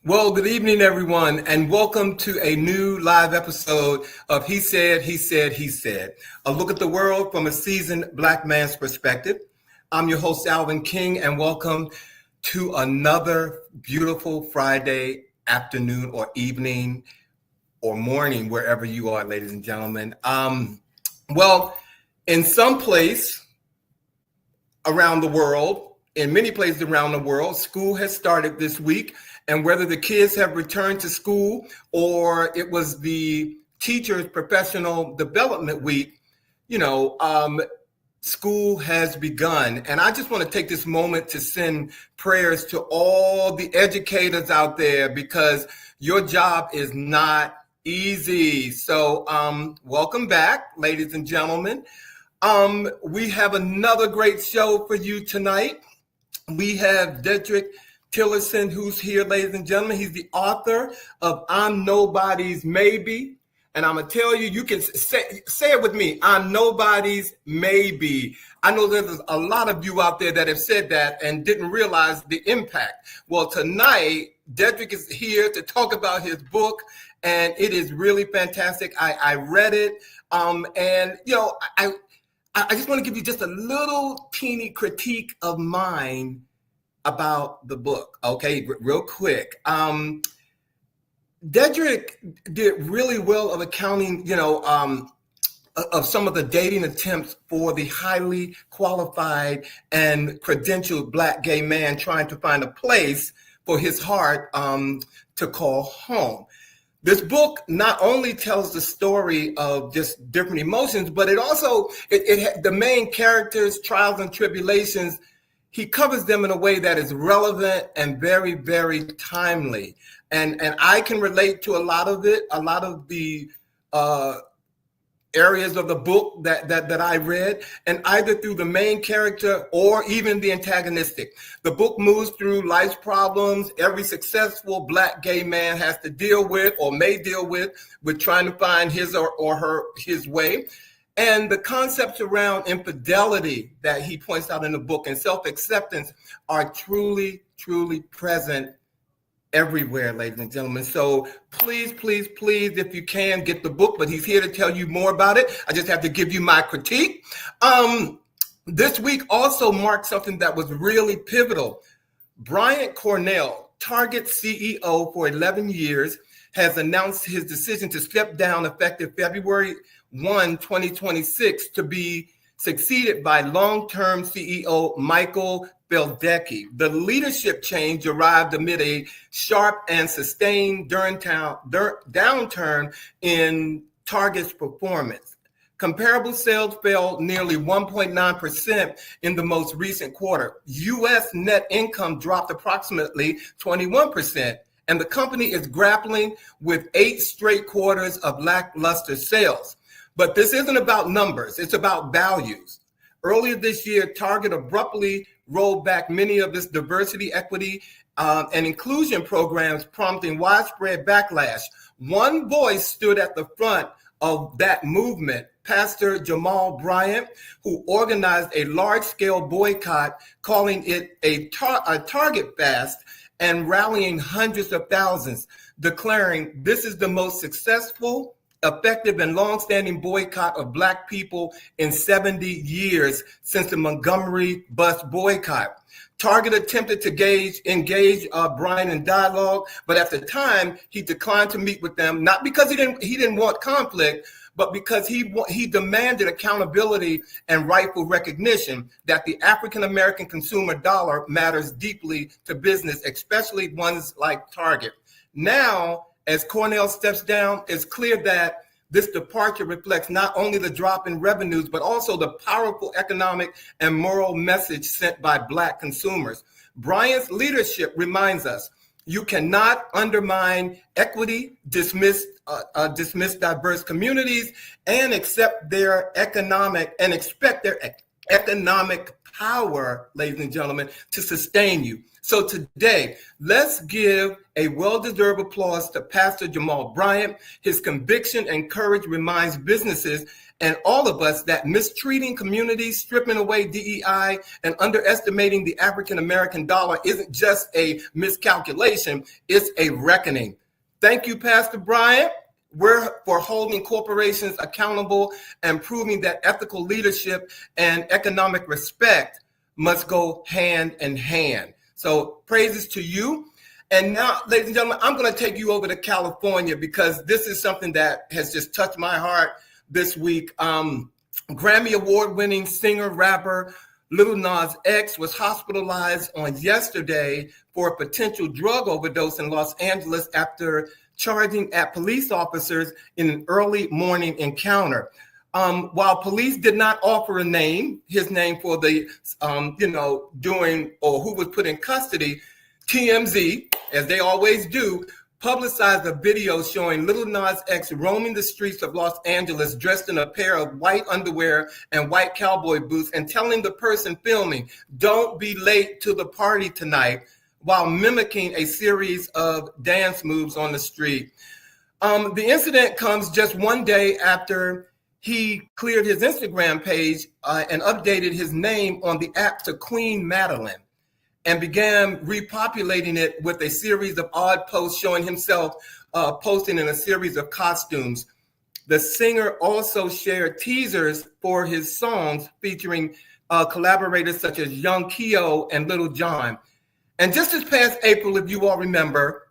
Well, good evening, everyone, and welcome to a new live episode of He Said, He Said, He Said, a look at the world from a seasoned Black man's perspective. I'm your host, Alvin King, and welcome to another beautiful Friday afternoon or evening or morning, wherever you are, ladies and gentlemen. Well, in some place around the world, in many places around the world, school has started this week. And whether the kids have returned to school or it was the teacher's professional development week, school has begun. And I just want to take this moment to send prayers to all the educators out there because your job is not easy. So welcome back, ladies and gentlemen. We have another great show for you tonight. We have Dedrick Tillerson, who's here, ladies and gentlemen. He's the author of I'm Nobody's Maybe. And I'm going to tell you, you can say it with me. I'm nobody's maybe. I know there's a lot of you out there that have said that and didn't realize the impact. Well, tonight, Dedrick is here to talk about his book, and it is really fantastic. I read it, and, I just want to give you just a little teeny critique of mine about the book, okay, real quick. Dedrick did really well of accounting, of some of the dating attempts for the highly qualified and credentialed Black gay man trying to find a place for his heart to call home. This book not only tells the story of just different emotions, but it also, the main characters' trials and tribulations, he covers them in a way that is relevant and very, very timely. And I can relate to a lot of it, a lot of the areas of the book that I read, and either through the main character or even the antagonistic. The book moves through life's problems every successful Black gay man has to deal with or may deal with trying to find his or his way. And the concepts around infidelity that he points out in the book and self-acceptance are truly, truly present everywhere, ladies and gentlemen. So please, please, please, if you can, get the book, but he's here to tell you more about it. I just have to give you my critique. This week also marked something that was really pivotal. Brian Cornell, Target CEO for 11 years, has announced his decision to step down effective February 1, 2026, to be succeeded by long-term CEO Michael Beldecki. The leadership change arrived amid a sharp and sustained downturn in Target's performance. Comparable sales fell nearly 1.9% in the most recent quarter. U.S. net income dropped approximately 21%. And the company is grappling with 8 straight quarters of lackluster sales. But this isn't about numbers, it's about values. Earlier this year, Target abruptly rolled back many of its diversity, equity, and inclusion programs, prompting widespread backlash. One voice stood at the front of that movement, Pastor Jamal Bryant, who organized a large-scale boycott, calling it a Target fast, and rallying hundreds of thousands, declaring this is the most successful, effective, and longstanding boycott of Black people in 70 years since the Montgomery bus boycott. Target attempted to engage Brian in dialogue, but at the time he declined to meet with them, not because he didn't want conflict, but because he demanded accountability and rightful recognition that the African-American consumer dollar matters deeply to business, especially ones like Target. Now, as Cornell steps down, it's clear that this departure reflects not only the drop in revenues, but also the powerful economic and moral message sent by Black consumers. Brian's leadership reminds us you cannot undermine equity, dismiss diverse communities, and expect their economic power, ladies and gentlemen, to sustain you. So today, let's give A well-deserved applause to Pastor Jamal Bryant. His conviction and courage reminds businesses and all of us that mistreating communities, stripping away DEI, and underestimating the African-American dollar isn't just a miscalculation, it's a reckoning. Thank you, Pastor Bryant. We're for holding corporations accountable and proving that ethical leadership and economic respect must go hand in hand. So praises to you. And now, ladies and gentlemen, I'm going to take you over to California because this is something that has just touched my heart this week. Grammy Award-winning singer, rapper Lil Nas X was hospitalized on yesterday for a potential drug overdose in Los Angeles after charging at police officers in an early morning encounter. While police did not offer his name for the, doing or who was put in custody, TMZ, as they always do, publicized a video showing Lil Nas X roaming the streets of Los Angeles dressed in a pair of white underwear and white cowboy boots and telling the person filming, "Don't be late to the party tonight," while mimicking a series of dance moves on the street. The incident comes just one day after he cleared his Instagram page and updated his name on the app to Queen Madeline, and began repopulating it with a series of odd posts showing himself posting in a series of costumes. The singer also shared teasers for his songs featuring collaborators such as Young Keo and Little John. And just this past April, if you all remember,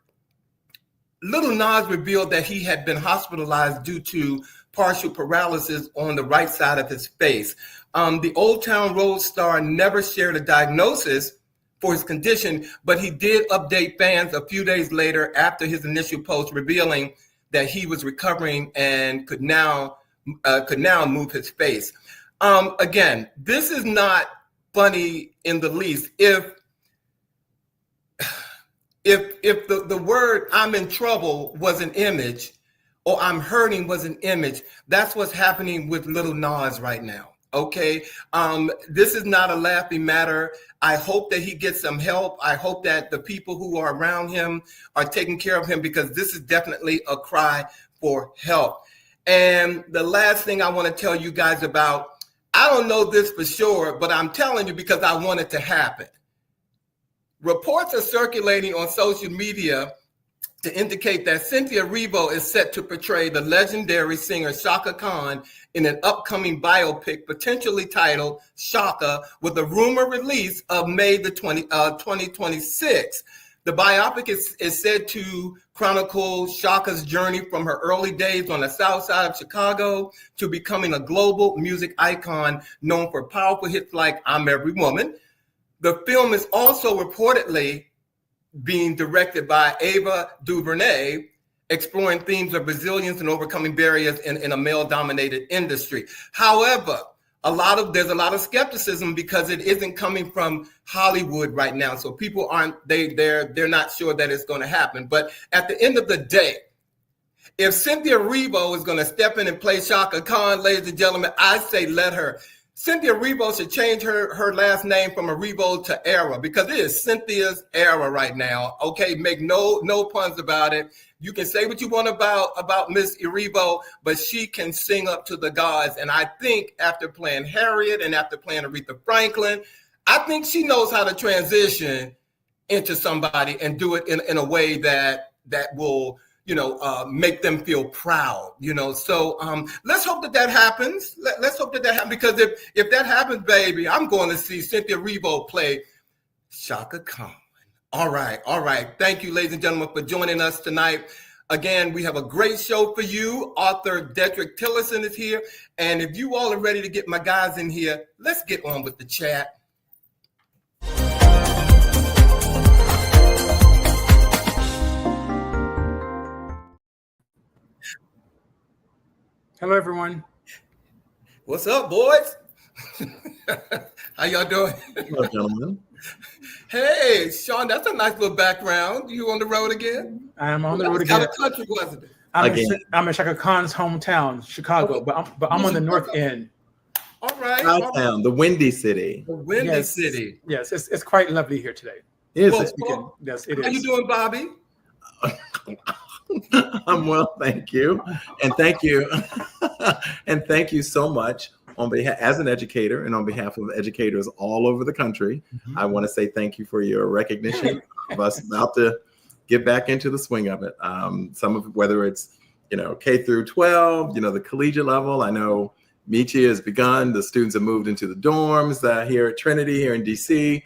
Lil Nas revealed that he had been hospitalized due to partial paralysis on the right side of his face. The Old Town Road star never shared a diagnosis for his condition, but he did update fans a few days later after his initial post revealing that he was recovering and could now move his face. Again, this is not funny in the least. If the word "I'm in trouble" was an image, or "I'm hurting" was an image, that's what's happening with Lil Nas right now. Okay, this is not a laughing matter. I hope that he gets some help. I hope that the people who are around him are taking care of him, because this is definitely a cry for help. And the last thing I want to tell you guys about, I don't know this for sure, but I'm telling you because I want it to happen. Reports are circulating on social media to indicate that Cynthia Erivo is set to portray the legendary singer Chaka Khan in an upcoming biopic potentially titled Chaka, with a rumor release of May 2026. The biopic is said to chronicle Chaka's journey from her early days on the south side of Chicago to becoming a global music icon known for powerful hits like "I'm Every Woman." The film is also reportedly being directed by Ava DuVernay, exploring themes of resilience and overcoming barriers in a male-dominated industry. However, there's a lot of skepticism because it isn't coming from Hollywood right now. So people they're not sure that it's going to happen. But at the end of the day, if Cynthia Erivo is going to step in and play Chaka Khan, ladies and gentlemen, I say let her. Cynthia Erivo should change her last name from Erivo to Era, because it is Cynthia's era right now. Okay, make no puns about it. You can say what you want about Miss Erivo, but she can sing up to the gods. And I think after playing Harriet and after playing Aretha Franklin, I think she knows how to transition into somebody and do it in a way that will make them feel proud, So let's hope that happens. Let's hope that happens, because if that happens, baby, I'm going to see Cynthia Erivo play Chaka Khan. All right. Thank you, ladies and gentlemen, for joining us tonight. Again, we have a great show for you. Author Dedrick Tillerson is here. And if you all are ready to get my guys in here, let's get on with the chat. Hello, everyone. What's up, boys? How y'all doing? Hello, gentlemen. Hey, Sean, that's a nice little background. You on the road again? I am on the road again. Out of country, wasn't it? I'm in Chaka Khan's hometown, Chicago, but I'm on the north end. All right. Southtown, the Windy City. The Windy City. Yes, it's quite lovely here today. It is. Well, Yes, it is. How you doing, Bobby? I'm well, thank you. And thank you. And thank you so much on behalf, as an educator and on behalf of educators all over the country. I want to say thank you for your recognition of us about to get back into the swing of it. Some of whether it's, K through 12, the collegiate level. I know Michi has begun. The students have moved into the dorms here at Trinity here in DC.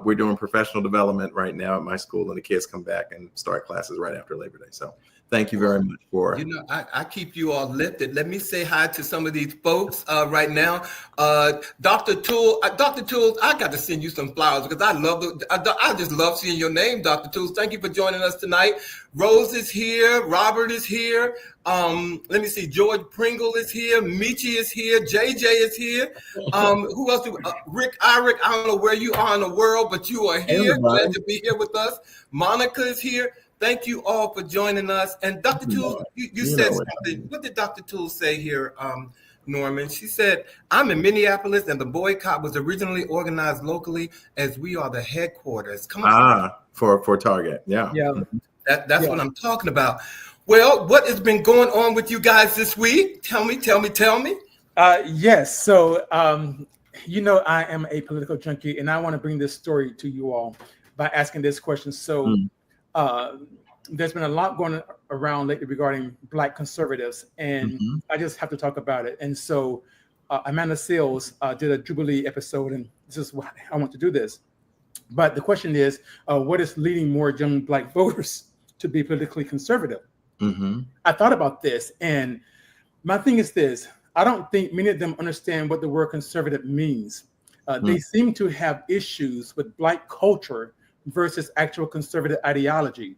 We're doing professional development right now at my school, and the kids come back and start classes right after Labor Day. So thank you very much for. I keep you all lifted. Let me say hi to some of these folks right now. Dr. Toole, I got to send you some flowers because I just love seeing your name, Dr. Toole. Thank you for joining us tonight. Rose is here. Robert is here. Let me see. George Pringle is here. Michi is here. JJ is here. Who else? Rick Irick. I don't know where you are in the world, but you are here. Glad to be here with us. Monica is here. Thank you all for joining us. And Dr. Toole, you said something. What did Dr. Toole say here, Norman? She said, I'm in Minneapolis, and the boycott was originally organized locally as we are the headquarters. Come on. For Target. Yeah. That's what I'm talking about. Well, what has been going on with you guys this week? Tell me. Yes. So, I am a political junkie, and I want to bring this story to you all by asking this question. So, there's been a lot going around lately regarding Black conservatives, and I just have to talk about it. And so, Amanda Seales did a Jubilee episode, and this is why I want to do this. But the question is, what is leading more young Black voters to be politically conservative? I thought about this, and my thing is this. I don't think many of them understand what the word conservative means. They seem to have issues with Black culture versus actual conservative ideology.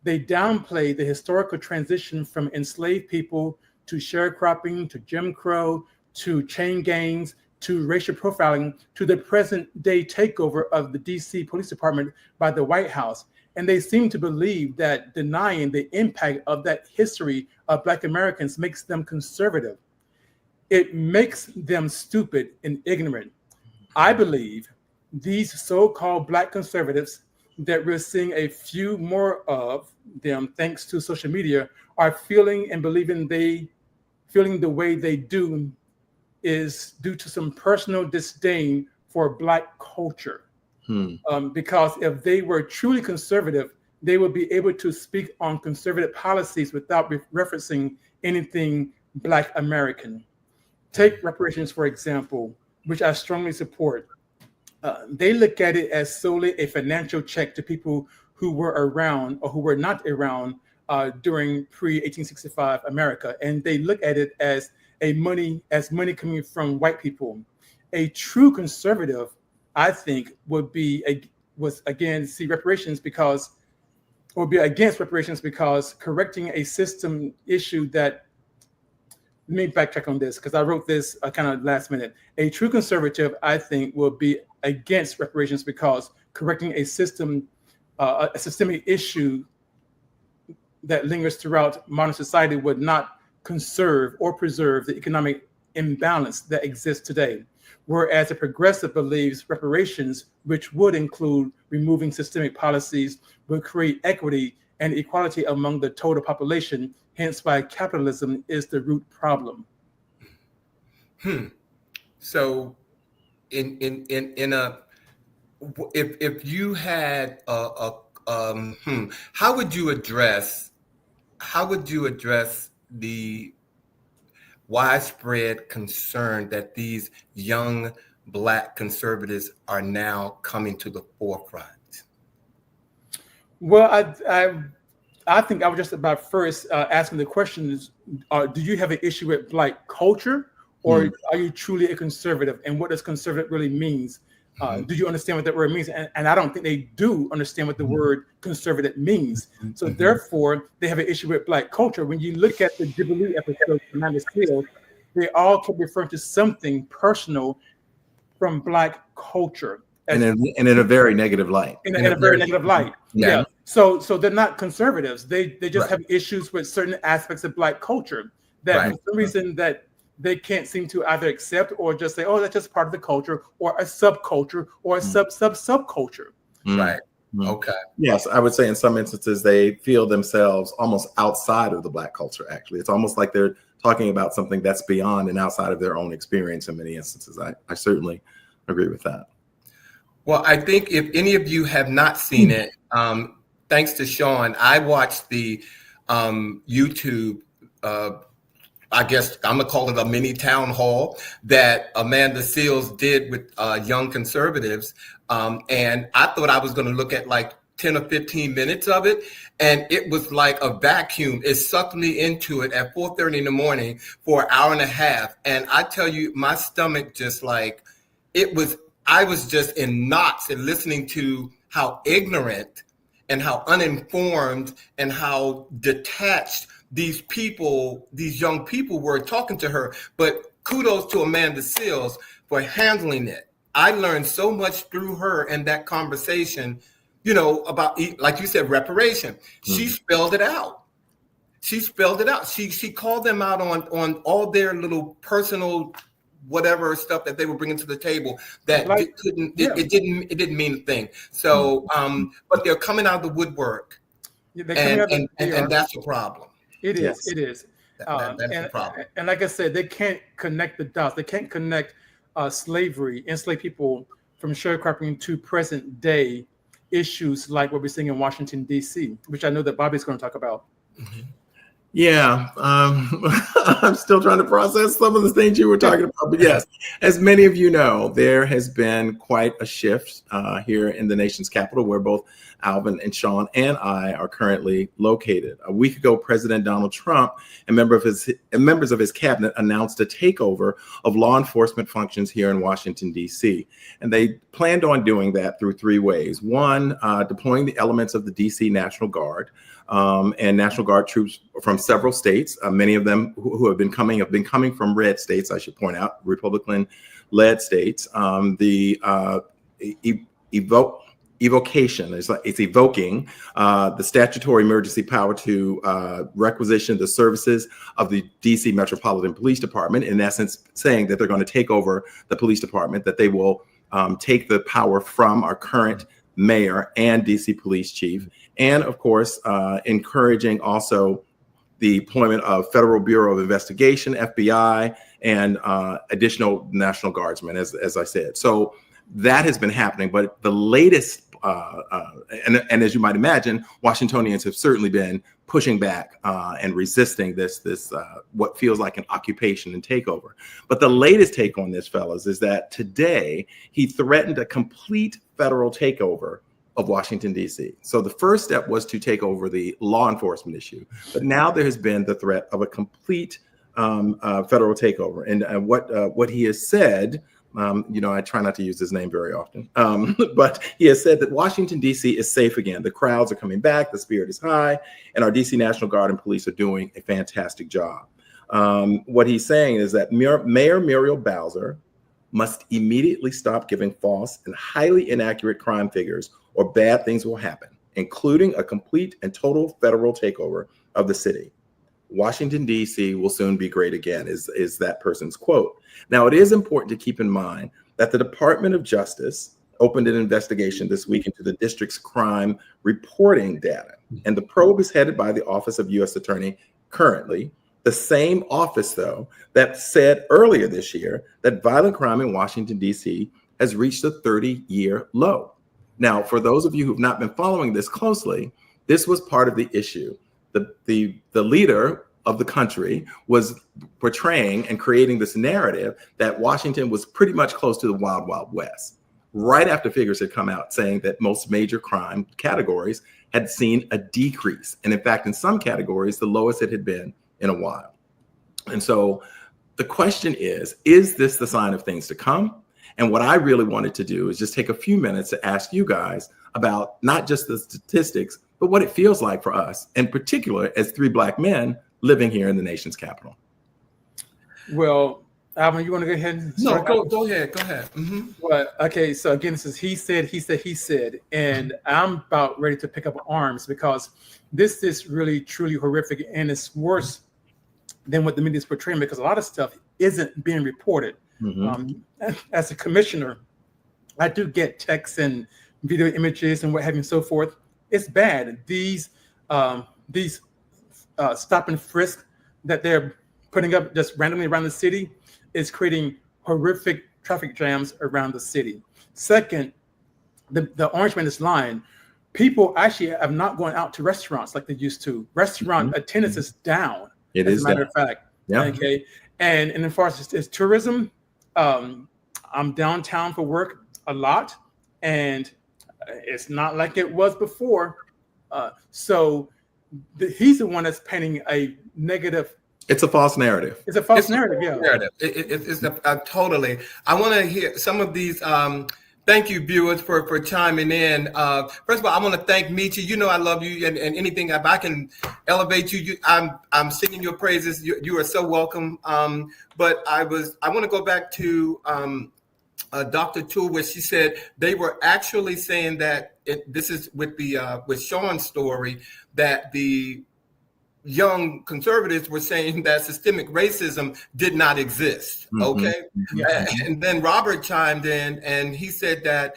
They downplay the historical transition from enslaved people to sharecropping, to Jim Crow, to chain gangs, to racial profiling, to the present day takeover of the DC Police Department by the White House. And they seem to believe that denying the impact of that history of Black Americans makes them conservative. It makes them stupid and ignorant. I believe these so-called Black conservatives that we're seeing a few more of them thanks to social media are feeling and believing feeling the way they do is due to some personal disdain for Black culture. Because if they were truly conservative, they would be able to speak on conservative policies without referencing anything Black American. Take reparations, for example, which I strongly support. They look at it as solely a financial check to people who were around or who were not around during pre-1865 America. And they look at it as money coming from white people. A true conservative, I think, would be against reparations because correcting a system issue that. Let me backtrack on this because I wrote this kind of last minute. A true conservative, I think, will be against reparations because correcting a systemic issue that lingers throughout modern society would not conserve or preserve the economic imbalance that exists today. Whereas a progressive believes reparations, which would include removing systemic policies, would create equity and equality among the total population, hence why capitalism is the root problem. So if you had how would you address the widespread concern that these young Black conservatives are now coming to the forefront? Well, I think I was just about first asking the question is, do you have an issue with Black culture, or are you truly a conservative? And what does conservative really means? Do you understand what that word means? And I don't think they do understand what the word conservative means. So therefore, they have an issue with Black culture. When you look at the Jubilee episode from Amanda Seales, they all kept referring to something personal from Black culture. And in a very negative light. In a very negative light. Yeah. So they're not conservatives. They just have issues with certain aspects of Black culture that for some reason that they can't seem to either accept or just say, oh, that's just part of the culture, or a subculture, or a subculture. Right. Okay. Yes, I would say in some instances they feel themselves almost outside of the Black culture, actually. It's almost like they're talking about something that's beyond and outside of their own experience in many instances. I certainly agree with that. Well, I think if any of you have not seen it, thanks to Sean, I watched the YouTube, I guess I'm gonna call it a mini town hall that Amanda Seales did with young conservatives. And I thought I was gonna look at like 10 or 15 minutes of it. And it was like a vacuum. It sucked me into it at 4:30 in the morning for an hour and a half. And I tell you, my stomach just like, I was just in knots and listening to how ignorant and how uninformed and how detached these young people were talking to her. But kudos to Amanda Seales for handling it. I learned so much through her and that conversation, about, like you said, reparation. She spelled it out. She called them out on all their little personal whatever stuff that they were bringing to the table that it didn't mean a thing. So, but they're coming out of the woodwork, and that's a problem. It is. Yes. It is. That's the problem. And like I said, they can't connect the dots. They can't connect slavery, enslaved people, from sharecropping to present day issues like what we're seeing in Washington, D.C., which I know that Bobby's going to talk about. Mm-hmm. Yeah, I'm still trying to process some of the things you were talking about. But yes, as many of you know, there has been quite a shift here in the nation's capital, where both Alvin and Sean and I are currently located. A week ago, President Donald Trump and members of his cabinet announced a takeover of law enforcement functions here in Washington, D.C. And they planned on doing that through three ways. One, deploying the elements of the D.C. National Guard and National Guard troops from several states. Many of them who have been coming from red states, I should point out, Republican-led states. Evocation. It's evoking the statutory emergency power to requisition the services of the DC Metropolitan Police Department, in essence saying that they're going to take over the police department, that they will take the power from our current mayor and DC police chief, and of course, encouraging also the deployment of Federal Bureau of Investigation, FBI, and additional National Guardsmen, as I said. So that has been happening, but the latest, and as you might imagine, Washingtonians have certainly been pushing back and resisting this what feels like an occupation and takeover. But the latest take on this, fellas, is that today he threatened a complete federal takeover of Washington, D.C. So the first step was to take over the law enforcement issue, but now there has been the threat of a complete federal takeover. And what he has said, I try not to use his name very often, but he has said that Washington, D.C. is safe again. The crowds are coming back, the spirit is high, and our D.C. National Guard and police are doing a fantastic job. What he's saying is that Mayor Muriel Bowser must immediately stop giving false and highly inaccurate crime figures, or bad things will happen, including a complete and total federal takeover of the city. Washington, D.C. will soon be great again, is that person's quote. Now, it is important to keep in mind that the Department of Justice opened an investigation this week into the district's crime reporting data. And the probe is headed by the Office of U.S. Attorney currently, the same office, though, that said earlier this year that violent crime in Washington, D.C. has reached a 30-year low. Now, for those of you who've not been following this closely, this was part of the issue. The leader of the country was portraying and creating this narrative that Washington was pretty much close to the Wild Wild West, right after figures had come out saying that most major crime categories had seen a decrease. And in fact, in some categories, the lowest it had been in a while. And so the question is this the sign of things to come? And what I really wanted to do is just take a few minutes to ask you guys about not just the statistics, but what it feels like for us, in particular, as three Black men living here in the nation's capital. Well, Alvin, you want to go ahead? And no, go ahead. Mm-hmm. Well, okay. So again, this is he said, and I'm about ready to pick up arms because this is really, truly horrific, and it's worse than what the media is portraying because a lot of stuff isn't being reported. Mm-hmm. As a commissioner, I do get texts and video images and what have you and so forth. It's bad. These stop and frisk that they're putting up just randomly around the city is creating horrific traffic jams around the city. Second, the Orange Man is lying. People actually have not gone out to restaurants like they used to. Restaurant attendance is down. It as is a matter down. of fact. Yeah. Okay. And as far as tourism, I'm downtown for work a lot, and it's not like it was before. So he's the one that's painting a negative. It's a false narrative. It's a false narrative. Yeah. Narrative. It's totally. I want to hear some of these. Thank you, viewers, for chiming in. First of all, I want to thank Michi. You know I love you, and anything if I can elevate you, I'm singing your praises. You are so welcome. But I want to go back to Dr. Toole, where she said they were actually saying that this is with Sean's story, that the young conservatives were saying that systemic racism did not exist. Okay. Yeah. And then Robert chimed in and he said that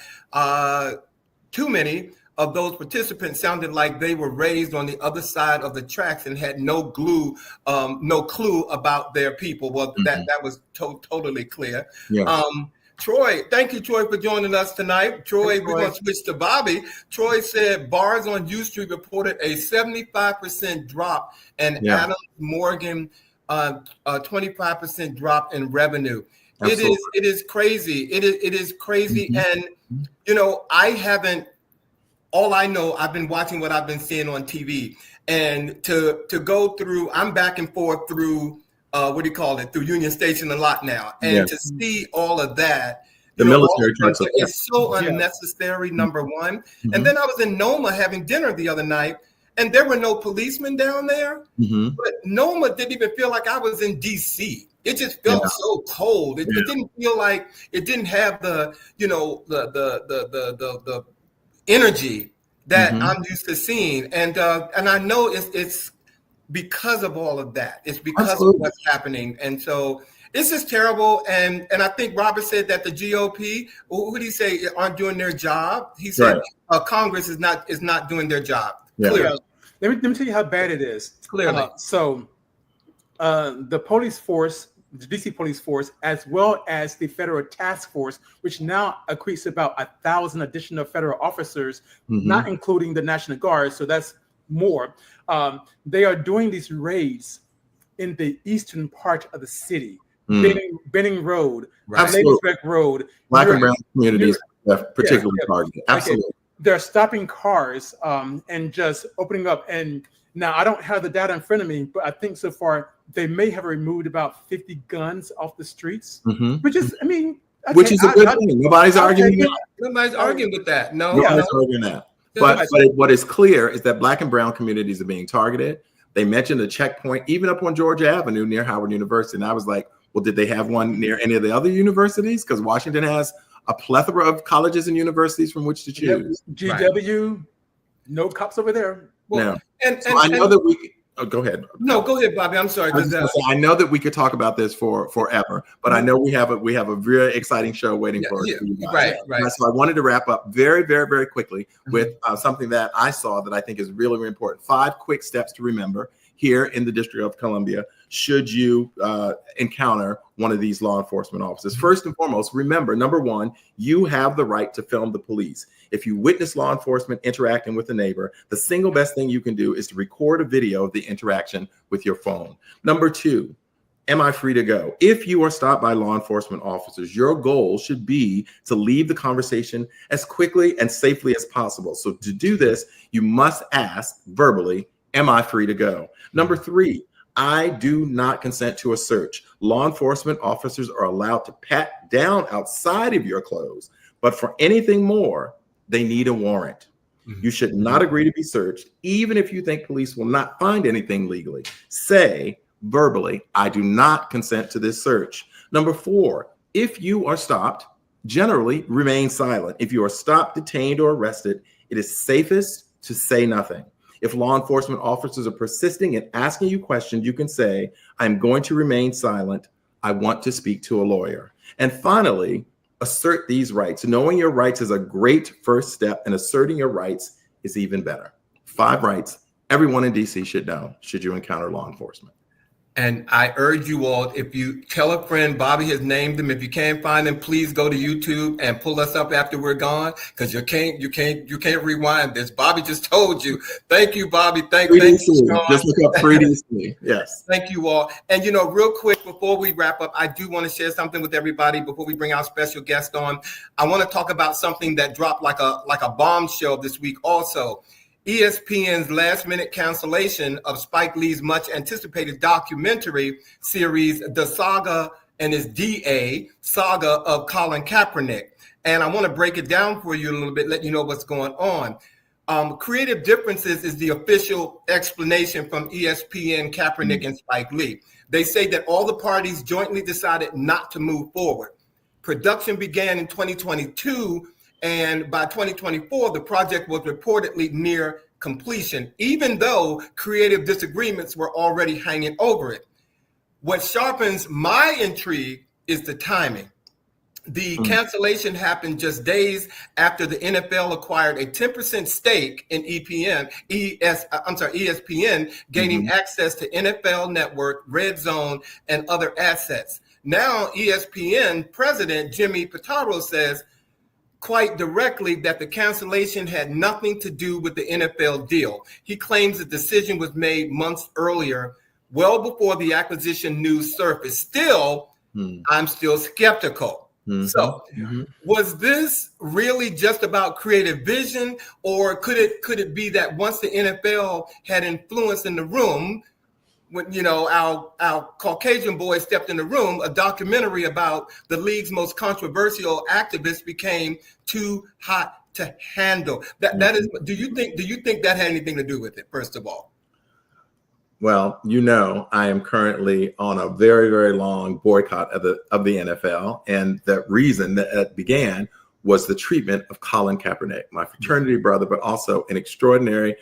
too many of those participants sounded like they were raised on the other side of the tracks and had no clue about their people. Well, that was totally clear. Yeah. Troy, thank you, Troy, for joining us tonight. Troy, we're going to switch to Bobby. Troy said bars on U Street reported a 75% drop and Adams Morgan 25% drop in revenue. Absolutely. It is crazy. It is crazy. And, I've been watching what I've been seeing on TV. And to go through, I'm back and forth through through Union Station a lot now. And to see all of that, the military trucks is so unnecessary, number one. And then I was in Noma having dinner the other night, and there were no policemen down there. But Noma didn't even feel like I was in DC. It just felt so cold. It didn't feel like it didn't have the energy that I'm used to seeing. And I know it's because of all of that. It's because of what's happening. And so it's just terrible. And I think Robert said that the GOP, who did he say, aren't doing their job? He said Congress is not doing their job. Yeah. Clearly. Let me tell you how bad it is. Clearly. The police force, the DC police force, as well as the federal task force, which now accretes about 1,000 additional federal officers, not including the National Guard. So that's more. They are doing these raids in the eastern part of the city, Benning Road, Ladiesburg Road. Black and brown communities particularly targeted. Absolutely. Okay. They're stopping cars and just opening up. And now I don't have the data in front of me, but I think so far they may have removed about 50 guns off the streets, which is, which is a good thing. Nobody's arguing that. Nobody's arguing with that. Nobody's arguing that. But what is clear is that Black and brown communities are being targeted. They mentioned a checkpoint even up on Georgia Avenue near Howard University. And I was like, well, did they have one near any of the other universities? Because Washington has a plethora of colleges and universities from which to choose. GW, no cops over there. Well, no. I know that we go ahead. No, go ahead, Bobby. I'm sorry. I know that we could talk about this forever, but I know we have a very exciting show waiting for you guys. Right. So I wanted to wrap up very, very, very quickly with something that I saw that I think is really, really important. 5 quick steps to remember here in the District of Columbia should you encounter one of these law enforcement officers. First and foremost, remember, number 1, you have the right to film the police. If you witness law enforcement interacting with a neighbor, the single best thing you can do is to record a video of the interaction with your phone. Number 2, am I free to go? If you are stopped by law enforcement officers, your goal should be to leave the conversation as quickly and safely as possible. So to do this, you must ask verbally, am I free to go? Number 3, I do not consent to a search. Law enforcement officers are allowed to pat down outside of your clothes, but for anything more, they need a warrant. You should not agree to be searched, even if you think police will not find anything legally. Say verbally, I do not consent to this search. Number 4, if you are stopped, generally remain silent. If you are stopped, detained, or arrested, it is safest to say nothing. If law enforcement officers are persisting in asking you questions, you can say, I'm going to remain silent. I want to speak to a lawyer. And finally, assert these rights. Knowing your rights is a great first step, and asserting your rights is even better. 5 rights everyone in DC should know should you encounter law enforcement. And I urge you all, if you tell a friend, Bobby has named them. If you can't find them, please go to YouTube and pull us up after we're gone, because you can't rewind this. Bobby just told you. Thank you, Bobby. Thank you. Just look up 3DC. Yes. Thank you all. And real quick before we wrap up, I do want to share something with everybody before we bring our special guest on. I want to talk about something that dropped like a bombshell this week also. ESPN's last-minute cancellation of Spike Lee's much-anticipated documentary series, The Saga, and its DA, Saga of Colin Kaepernick. And I want to break it down for you a little bit, let you know what's going on. Creative Differences is the official explanation from ESPN, Kaepernick, and Spike Lee. They say that all the parties jointly decided not to move forward. Production began in 2022, and by 2024, the project was reportedly near completion, even though creative disagreements were already hanging over it. What sharpens my intrigue is the timing. The cancellation happened just days after the NFL acquired a 10% stake in ESPN, gaining access to NFL Network, Red Zone, and other assets. Now, ESPN president Jimmy Pitaro says quite directly that the cancellation had nothing to do with the NFL deal. He claims the decision was made months earlier, well before the acquisition news surfaced. Still, I'm still skeptical. So, was this really just about creative vision, or could it be that once the NFL had influence in the room, when our Caucasian boy stepped in the room, a documentary about the league's most controversial activists became too hot to handle? That is. Do you think that had anything to do with it? First of all. Well, I am currently on a very, very long boycott of the NFL, and the reason that it began was the treatment of Colin Kaepernick, my fraternity brother, but also an extraordinary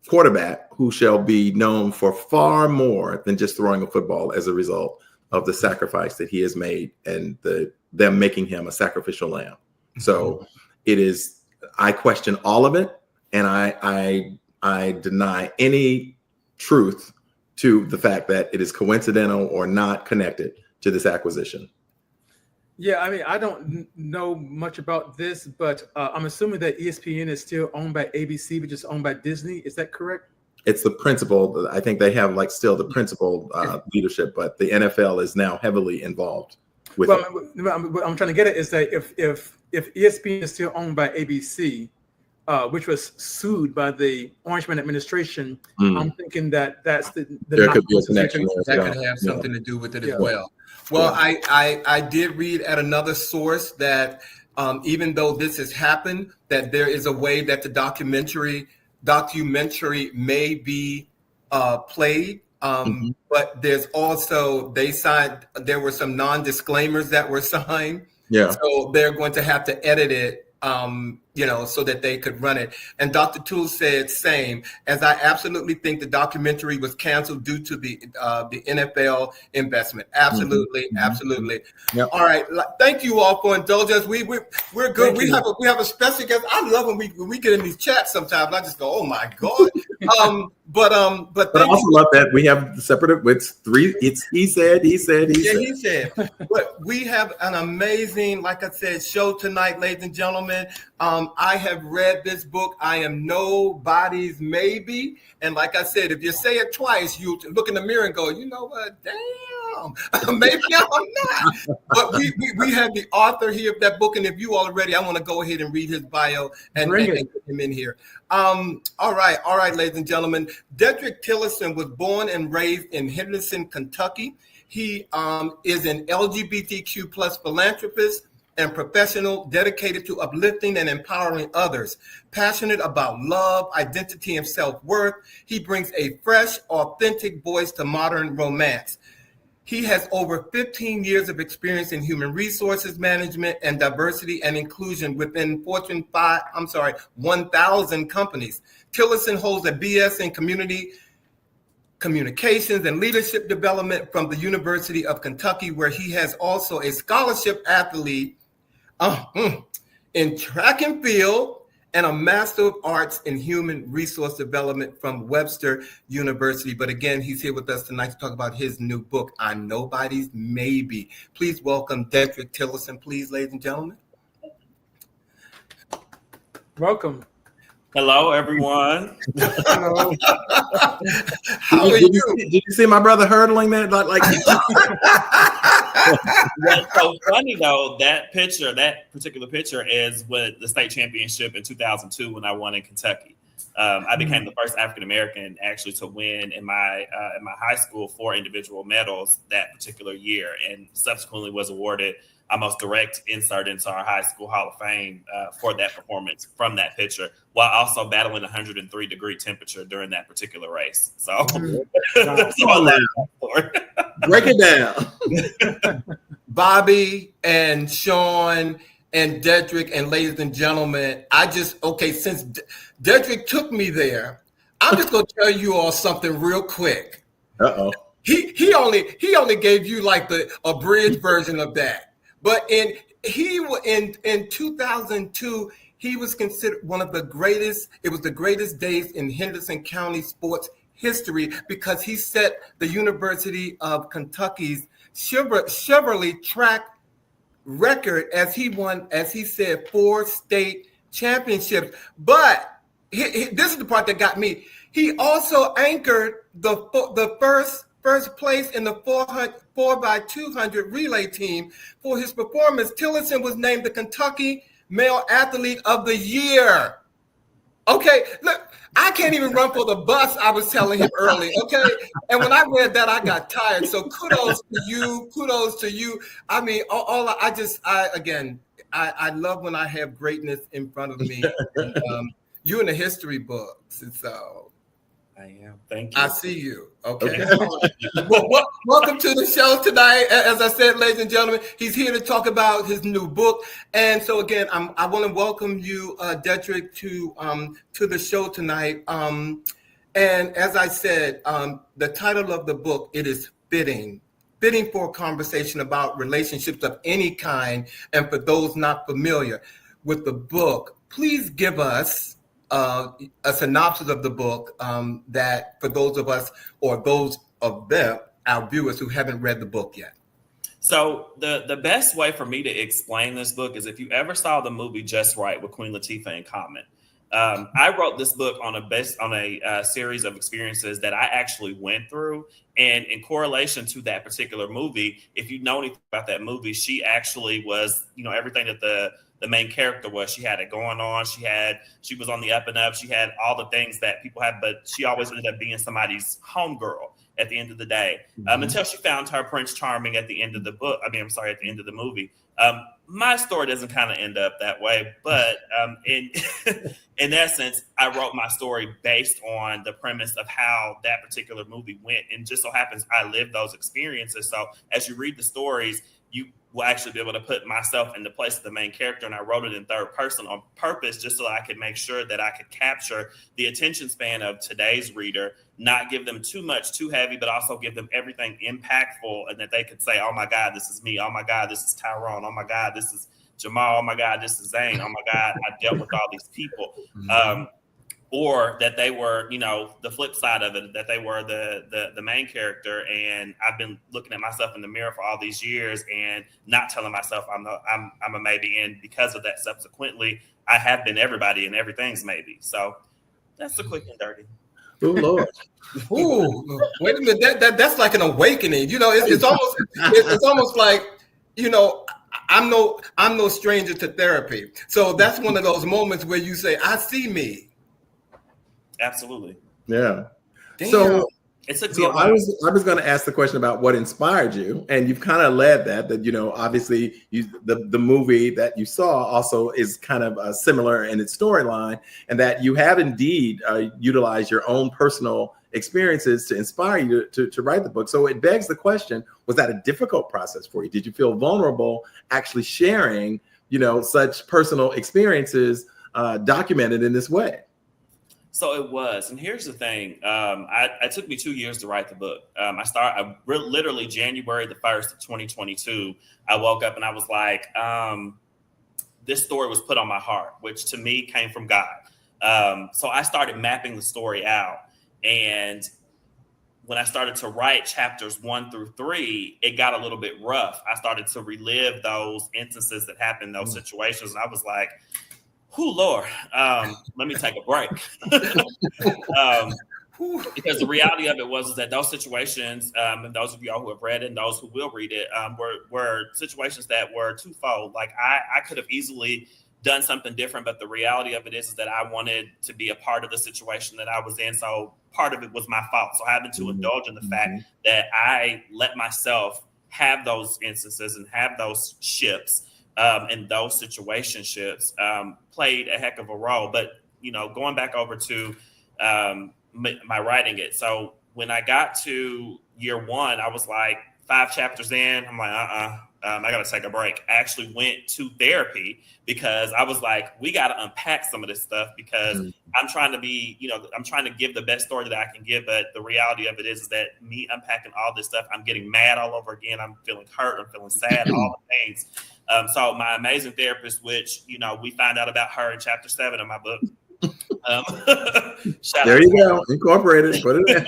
quarterback who shall be known for far more than just throwing a football as a result of the sacrifice that he has made and them making him a sacrificial lamb. So I question all of it, and I deny any truth to the fact that it is coincidental or not connected to this acquisition. Yeah, I mean, I don't know much about this, but I'm assuming that ESPN is still owned by ABC, but just owned by Disney. Is that correct? It's the principal. I think they have still the principal leadership, but the NFL is now heavily involved with it. What I'm trying to get at is that if ESPN is still owned by ABC, which was sued by the Orangeman administration, I'm thinking that that's the there could be a connection that could have something to do with it as well. Well, I did read at another source that even though this has happened, that there is a way that the documentary may be played. But there's also, there were some non-disclaimers that were signed. Yeah. So they're going to have to edit it, so that they could run it. And Dr. Toole said, same, as I absolutely think the documentary was canceled due to the NFL investment. Absolutely. Absolutely. Yep. All right. Thank you all for indulging us. We're good. We have a special guest. I love when we get in these chats sometimes. I just go, oh my God. But I also love that we have separate with 3. It's he said. He said. But we have an amazing, like I said, show tonight, ladies and gentlemen. I have read this book. I am nobody's maybe. And like I said, if you say it twice, you look in the mirror and go, you know what? Damn, maybe I'm not. But we have the author here of that book. And if you all are ready, I want to go ahead and read his bio and get him in here. All right, ladies and gentlemen. Dedrick Tillerson was born and raised in Henderson, Kentucky. He is an LGBTQ plus philanthropist and professional dedicated to uplifting and empowering others. Passionate about love, identity, and self-worth, he brings a fresh, authentic voice to modern romance. He has over 15 years of experience in human resources management and diversity and inclusion within Fortune 1000 companies. Tillerson holds a BS in community communications and leadership development from the University of Kentucky, where he has also a scholarship athlete in track and field and a Master of Arts in Human Resource Development from Webster University. But again, he's here with us tonight to talk about his new book, On Nobody's Maybe. Please welcome Dedrick Tillerson, please, ladies and gentlemen. Welcome. Hello, everyone. Hello. How are you? Did you see my brother hurdling that? Like What's so funny though, that particular picture is with the state championship in 2002 when I won in Kentucky. I became the first African American actually to win in my high school 4 individual medals that particular year, and subsequently was awarded almost direct insert into our high school Hall of Fame for that performance from that picture, while also battling 103-degree temperature during that particular race. So, break it down. Bobby and Sean and Dedrick and ladies and gentlemen, since Dedrick took me there, I'm just going to tell you all something real quick. Uh-oh. He only gave you like the abridged version of that. But in 2002, he was considered one of the greatest. It was the greatest days in Henderson County sports history because he set the University of Kentucky's Chevrolet track record as he won, as he said, 4 state championships. But this is the part that got me. He also anchored the first place in the 4x200 relay team. For his performance, Tillerson was named the Kentucky Male Athlete of the Year. Okay, look, I can't even run for the bus, I was telling him early, okay? And when I read that, I got tired. So kudos to you. I mean, I love when I have greatness in front of me. And, you in the history books, and so I am. Thank you. I see you. Okay. Welcome to the show tonight. As I said, ladies and gentlemen, he's here to talk about his new book. And so again, I want to welcome you, Dedrick, to the show tonight. And as I said, the title of the book, it is fitting for a conversation about relationships of any kind. And for those not familiar with the book, please give us a synopsis of the book that for those of us or those of them, our viewers who haven't read the book yet. So the best way for me to explain this book is if you ever saw the movie Just Right with Queen Latifah and Common. I wrote this book on a series of experiences that I actually went through. And in correlation to that particular movie, if you know anything about that movie, she actually was, everything that the main character was. She had it going on. She was on the up and up. She had all the things that people have, but she always ended up being somebody's homegirl at the end of the day, until she found her Prince Charming at the end of the book. At the end of the movie. My story doesn't kind of end up that way, but in essence, I wrote my story based on the premise of how that particular movie went. And just so happens I lived those experiences. So as you read the stories, you will actually be able to put myself in the place of the main character. And I wrote it in third person on purpose, just so I could make sure that I could capture the attention span of today's reader, not give them too much, too heavy, but also give them everything impactful and that they could say, oh my God, this is me. Oh my God, this is Tyrone. Oh my God, this is Jamal. Oh my God, this is Zane. Oh my God, I dealt with all these people. Or that they were, the flip side of it, that they were the main character. And I've been looking at myself in the mirror for all these years and not telling myself I'm a maybe. And because of that, subsequently, I have been everybody and everything's maybe. So that's the quick and dirty. Oh Lord. Ooh, wait a minute. That's like an awakening. It's almost like, I'm no stranger to therapy. So that's one of those moments where you say, I see me. Absolutely. Yeah. Damn. So I was going to ask the question about what inspired you, and you've kind of led that obviously the movie that you saw also is kind of similar in its storyline, and that you have indeed utilized your own personal experiences to inspire you to write the book. So it begs the question, was that a difficult process for you? Did you feel vulnerable actually sharing, such personal experiences documented in this way? So it was, and here's the thing. It took me 2 years to write the book. Literally January the 1st of 2022. I woke up and I was like, this story was put on my heart, which to me came from God. So I started mapping the story out, and when I started to write chapters 1 through 3, it got a little bit rough. I started to relive those instances that happened in those situations, and I was like, "Oh Lord, let me take a break." Because the reality of it was that those situations, and those of y'all who have read it and those who will read it, were situations that were twofold. Like I could have easily done something different, but the reality of it is that I wanted to be a part of the situation that I was in. So part of it was my fault. So having to indulge in the fact that I let myself have those instances and have those ships and those situationships played a heck of a role. But, going back over to my writing it. So when I got to year 1, I was like 5 chapters in. I'm like, I got to take a break. I actually went to therapy because I was like, we got to unpack some of this stuff because I'm trying to be, I'm trying to give the best story that I can give. But the reality of it is that me unpacking all this stuff, I'm getting mad all over again. I'm feeling hurt. I'm feeling sad, all the things. So my amazing therapist, which, we find out about her in chapter 7 of my book. There you go. Incorporate it. Put it in.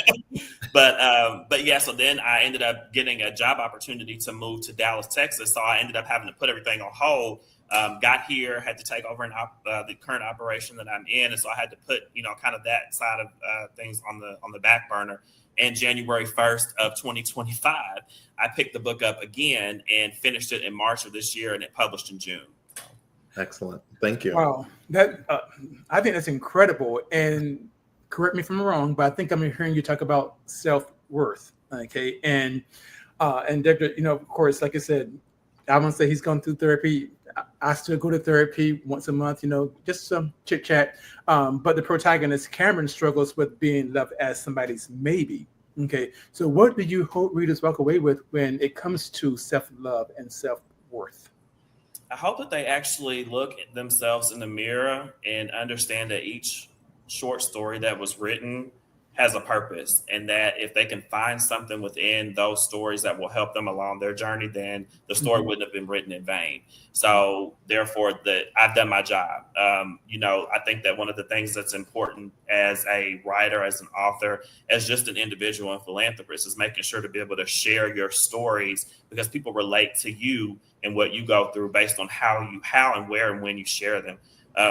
But yeah, so then I ended up getting a job opportunity to move to Dallas, Texas. So I ended up having to put everything on hold. Got here, had to take over the current operation that I'm in. And so I had to put, kind of that side of things on the back burner. And January 1st of 2025, I picked the book up again and finished it in March of this year, and it published in June. Excellent. Thank you. Wow. I think that's incredible. And correct me if I'm wrong, but I think I'm hearing you talk about self-worth. Okay. And Dedrick, of course, like I said, I won't say he's gone through therapy. I still go to therapy once a month, just some chit chat. But the protagonist, Cameron, struggles with being loved as somebody's maybe. Okay. So what do you hope readers walk away with when it comes to self-love and self-worth? I hope that they actually look at themselves in the mirror and understand that each short story that was written has a purpose, and that if they can find something within those stories that will help them along their journey, then the story wouldn't have been written in vain. So therefore, I've done my job. I think that one of the things that's important as a writer, as an author, as just an individual and philanthropist is making sure to be able to share your stories, because people relate to you and what you go through based on how and where and when you share them.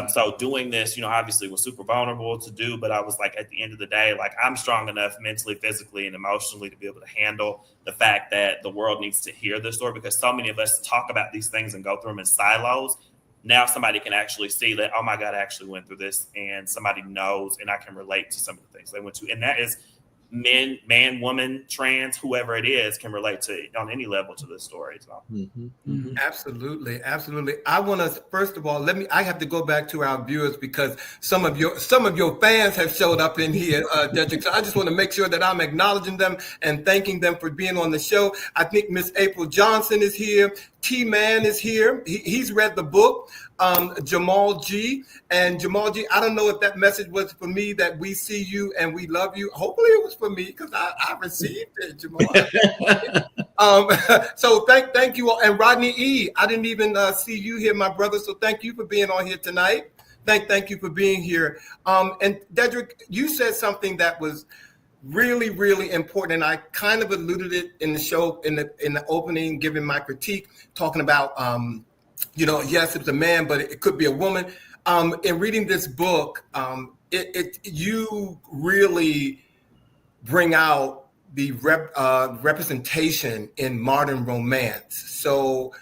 So doing this, obviously was super vulnerable to do, but I was like, at the end of the day, like I'm strong enough mentally, physically, and emotionally to be able to handle the fact that the world needs to hear this story, because so many of us talk about these things and go through them in silos. Now somebody can actually see that, oh my God, I actually went through this, and somebody knows, and I can relate to some of the things they went to. And that is man, woman, trans, whoever it is can relate to on any level to this story. So. Absolutely. I want to, first of all, I have to go back to our viewers, because some of your fans have showed up in here, Dedrick. So I just want to make sure that I'm acknowledging them and thanking them for being on the show. I think Miss April Johnson is here. T-Man is here. He's read the book. Jamal G. And Jamal G, I don't know if that message was for me, that we see you and we love you. Hopefully it was for me, because I received it, Jamal. So thank you all. And Rodney E., I didn't even see you here, my brother. So thank you for being on here tonight. Thank you for being here. And Dedrick, you said something that was really, really important, and I kind of alluded it in the show in the opening, giving my critique, talking about yes, it's a man, but it could be a woman. In reading this book, you really bring out the representation in modern romance. So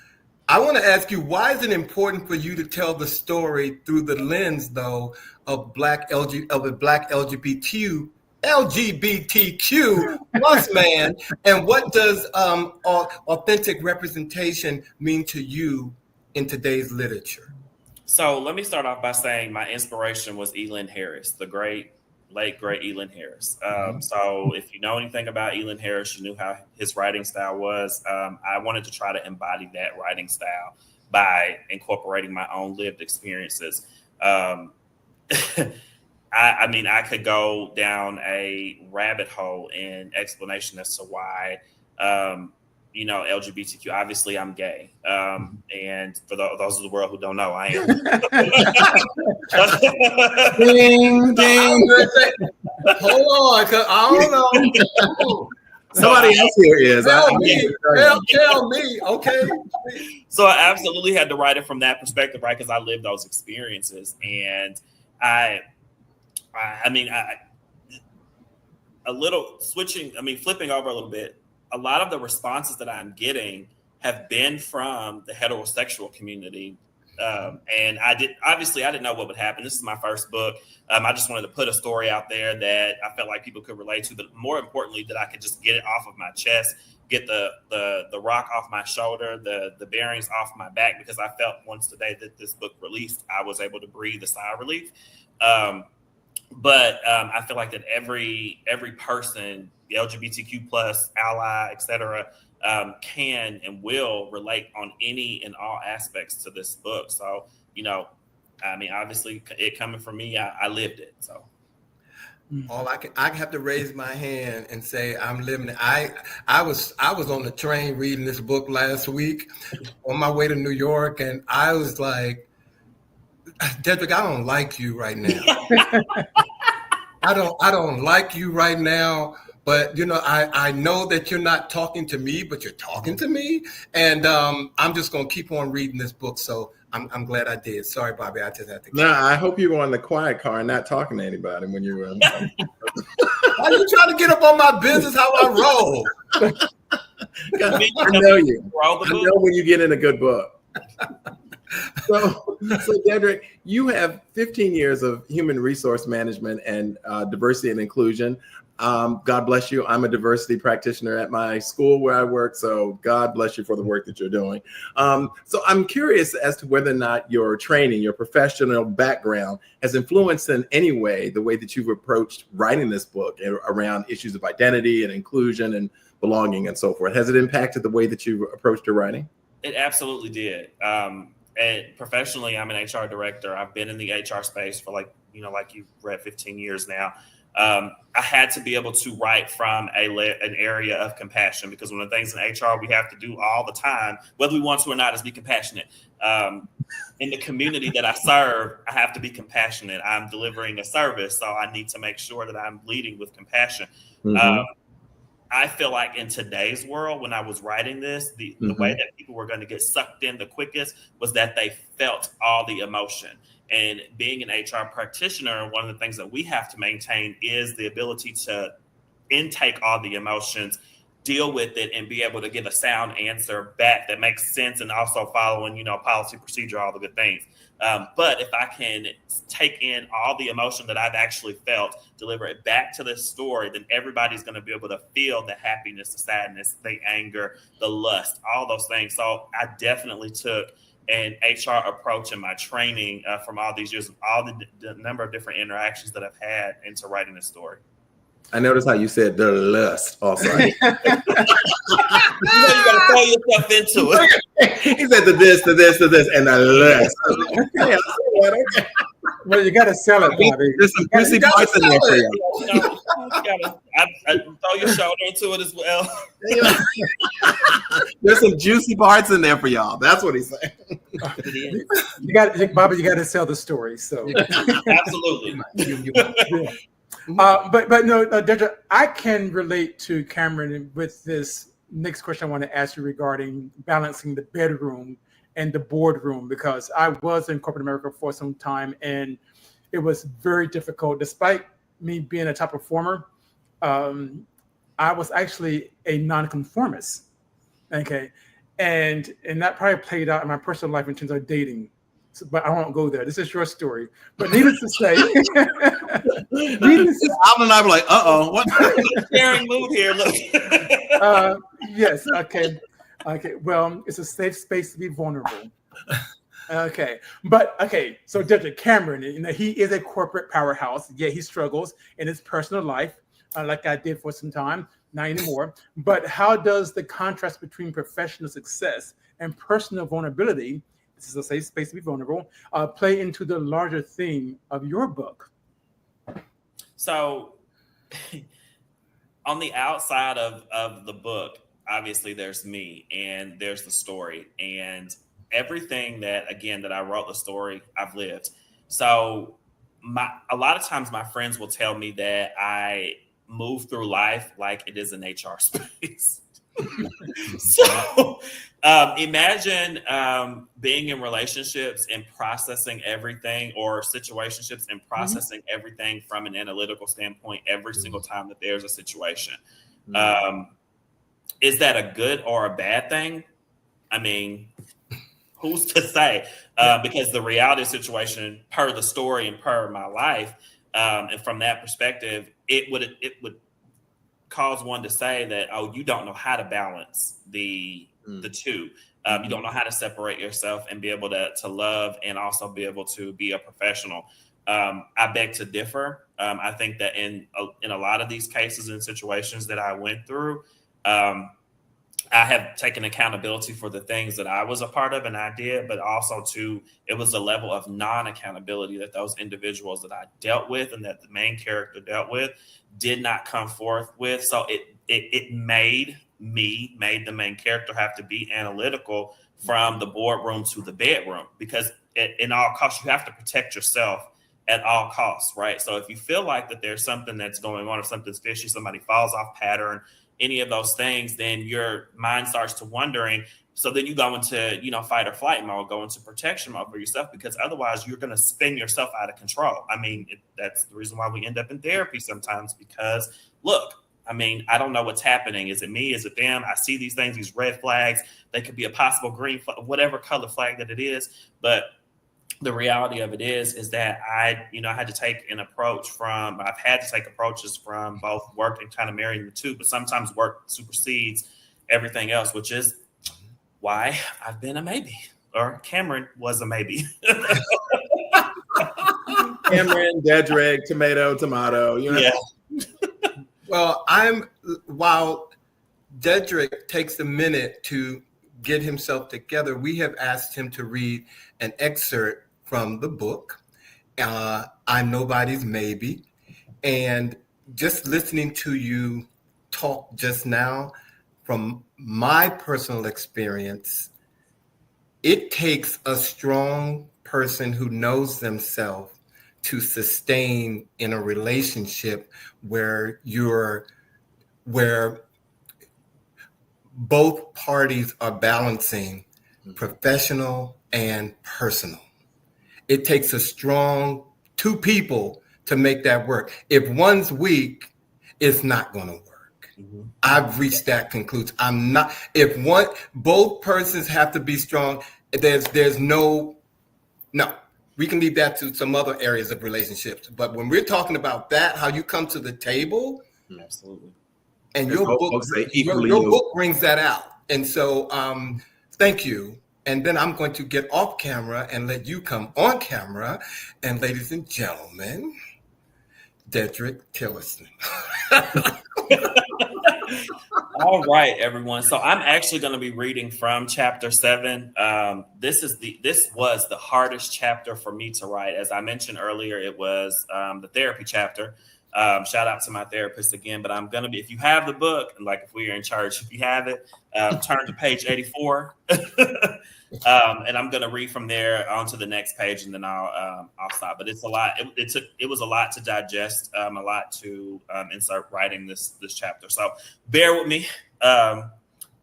I want to ask you, why is it important for you to tell the story through the lens, though, of Black LGBTQ plus man, and what does authentic representation mean to you in today's literature? So let me start off by saying my inspiration was Elin Harris, the late great Elin Harris. So if you know anything about Elin Harris, you knew how his writing style was. I wanted to try to embody that writing style by incorporating my own lived experiences. I mean, I could go down a rabbit hole in explanation as to why, LGBTQ. Obviously, I'm gay, and for those of the world who don't know, I am. Ding, ding. Hold on, cause I don't know. Somebody else here is. Tell me, okay? So I absolutely had to write it from that perspective, right? Because I lived those experiences, and flipping over a little bit, a lot of the responses that I'm getting have been from the heterosexual community. And I didn't know what would happen. This is my first book. I just wanted to put a story out there that I felt like people could relate to, but more importantly, that I could just get it off of my chest, get the rock off my shoulder, the bearings off my back, because I felt once the day that this book released, I was able to breathe a sigh of relief. But I feel like that every person, the LGBTQ plus, ally, etc., can and will relate on any and all aspects to this book. So, obviously, it coming from me, I lived it. So, I have to raise my hand and say I'm living it. I was on the train reading this book last week on my way to New York, and I was like, Dedrick, I don't like you right now. I don't like you right now. But, I know that you're not talking to me, but you're talking to me. And I'm just going to keep on reading this book. So I'm glad I did. Sorry, Bobby. I just had to. No, I hope you were on the quiet car and not talking to anybody when you were. Why are you trying to get up on my business, how I roll? I know you. I know when you get in a good book. So Dedrick, you have 15 years of human resource management and diversity and inclusion. God bless you. I'm a diversity practitioner at my school where I work. So God bless you for the work that you're doing. So I'm curious as to whether or not your training, your professional background has influenced in any way the way that you've approached writing this book around issues of identity and inclusion and belonging and so forth. Has it impacted the way that you've approached your writing? It absolutely did. And professionally, I'm an HR director. I've been in the HR space for like you've read 15 years now. I had to be able to write from an area of compassion, because one of the things in HR we have to do all the time, whether we want to or not, is be compassionate. In the community that I serve, I have to be compassionate. I'm delivering a service, so I need to make sure that I'm leading with compassion. Mm-hmm. I feel like in today's world, when I was writing this, the way that people were going to get sucked in the quickest was that they felt all the emotion. And being an HR practitioner, one of the things that we have to maintain is the ability to intake all the emotions, deal with it, and be able to give a sound answer back that makes sense, and also following, policy, procedure, all the good things. But if I can take in all the emotion that I've actually felt, deliver it back to this story, then everybody's going to be able to feel the happiness, the sadness, the anger, the lust, all those things. So I definitely took an HR approach in my training from all these years, all the number of different interactions that I've had into writing this story. I noticed how you said the lust also. You got to throw yourself into it. He said the this, and the lust. Okay. Well, you got to sell it, Bobby. There's some juicy parts in there for you. I throw your shoulder into it as well. There's some juicy parts in there for y'all. That's what he's saying. Bobby, you got to sell the story. So absolutely. Yeah. But no, Dedrick, I can relate to Cameron with this next question I want to ask you regarding balancing the bedroom and the boardroom, because I was in corporate America for some time and it was very difficult. Despite me being a top performer, I was actually a nonconformist. Okay. And that probably played out in my personal life in terms of dating. So, but I won't go there. This is your story. But needless to say, Alvin and I were like, what? Sharing mood here. Look. Yes. Okay. Well, it's a safe space to be vulnerable. Okay. But okay. So Dedrick Cameron, he is a corporate powerhouse. Yeah, he struggles in his personal life, like I did for some time. Not anymore. But how does the contrast between professional success and personal vulnerability, this is a safe space to be vulnerable, play into the larger theme of your book? So on the outside of the book, obviously there's me and there's the story and everything that I wrote the story, I've lived. So a lot of times my friends will tell me that I move through life like it is an HR space. So imagine being in relationships and processing everything, or situationships and processing everything from an analytical standpoint every single time that there's a situation. Is that a good or a bad thing? I mean, who's to say? Because the reality situation, per the story and per my life, and from that perspective, it would cause one to say that, oh, you don't know how to balance the two. You don't know how to separate yourself and be able to love and also be able to be a professional. I beg to differ. I think that in a lot of these cases and situations that I went through, I have taken accountability for the things that I was a part of and I did, but also too, it was a level of non-accountability that those individuals that I dealt with and that the main character dealt with did not come forth with. So it made the main character have to be analytical from the boardroom to the bedroom, because in all costs, you have to protect yourself at all costs, right? So if you feel like that there's something that's going on or something's fishy, somebody falls off pattern, any of those things, then your mind starts to wondering. So then you go into, fight or flight mode, go into protection mode for yourself, because otherwise you're going to spin yourself out of control. I mean, that's the reason why we end up in therapy sometimes, because look, I mean, I don't know what's happening. Is it me? Is it them? I see these things, these red flags. They could be a possible green flag, whatever color flag that it is. But the reality of it is that I had to take an approach I've had to take approaches from both work and kind of marrying the two, but sometimes work supersedes everything else, which is why I've been a maybe, or Cameron was a maybe. Cameron, Dedrick, tomato, Yeah. Well, while Dedrick takes a minute to get himself together, we have asked him to read an excerpt from the book, I'm Nobody's Maybe. And just listening to you talk just now, from my personal experience, it takes a strong person who knows themselves to sustain in a relationship where both parties are balancing professional and personal. It takes a strong two people to make that work. If one's weak, it's not going to work. I've reached that conclusion. Both persons have to be strong. There's no, we can leave that to some other areas of relationships. But when we're talking about that, how you come to the table, absolutely. And your book brings that out. And so thank you. And then I'm going to get off camera and let you come on camera. And ladies and gentlemen, Dedrick Tillerson. All right, everyone. So I'm actually going to be reading from chapter 7. This was the hardest chapter for me to write. As I mentioned earlier, it was the therapy chapter. Shout out to my therapist again, but I'm going to be, if you have the book, like if we are in church, if you have it, turn to page 84. And I'm going to read from there onto the next page, and then I'll stop. But it's a lot. It was a lot to digest, a lot to insert writing this chapter. So bear with me.